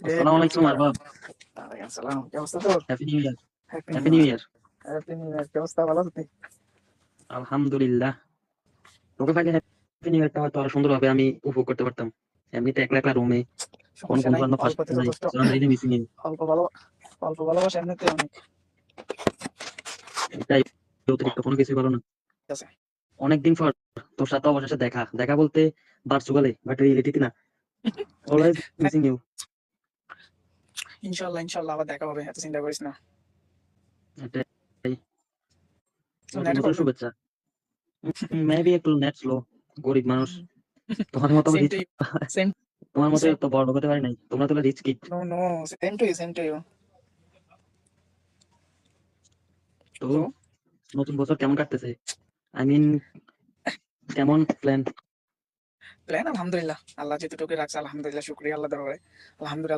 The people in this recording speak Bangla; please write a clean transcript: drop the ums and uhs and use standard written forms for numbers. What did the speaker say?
আসসালামু আলাইকুম আরবাব। ওয়ালাইকুম আসসালাম। কি অবস্থা তোর? Happy new year. Happy happy new new year. Year. Happy new year. কি অবস্থা? ভালো আছো তুই? আলহামদুলিল্লাহ। তোকে পাইলে হ্যাপি নিউ ইয়ারটা হয়তো আরো সুন্দর ভাবে আমি উপভোগ করতে পারতাম। এমনিতে একলা একলা রুমে, কোনো সমস্যা বন্ধু নাই, বান্ধব পাশে অল্পতে নাই, যথেষ্ট। So I'm really missing you. অল্প ভালো, অল্প ভালোবাসা এমনিতে অনেক। এটাই, অতিরিক্ত কোনো কিছুই ভালো না। ঠিক আছে। অনেকদিন পর তোর সাথে অবশেষে দেখা, দেখা বলতে ভার্চুয়ালি, বাট রিয়েলিটিতে না। Always missing you. ইনশাল্লাহ ইনশাল্লাহ আবার দেখা হবে, এত চিন্তা করিস না। এটাই। তো নতুন নেটে বছরের প্রবলেম। শুভেচ্ছা। মেবি একটু নেট স্লো, গরিব মানুষ। তোমার মতো same rich, to you. Same তোমার মতো সেম। তো বড় লোক হতে পারি নাই, তোমরা তো rich kid. No no, same to you, same to you. তো তো নতুন বছর কেমন কাটতেছে? আই মিন, কেমন প্ল্যান? প্ল্যান আলহামদুলিল্লাহ, আল্লাহ যেটুকু রাখছে আলহামদুলিল্লাহ, শুকরিয়া আল্লাহ দরবারে। আলহামদুলিল্লাহ।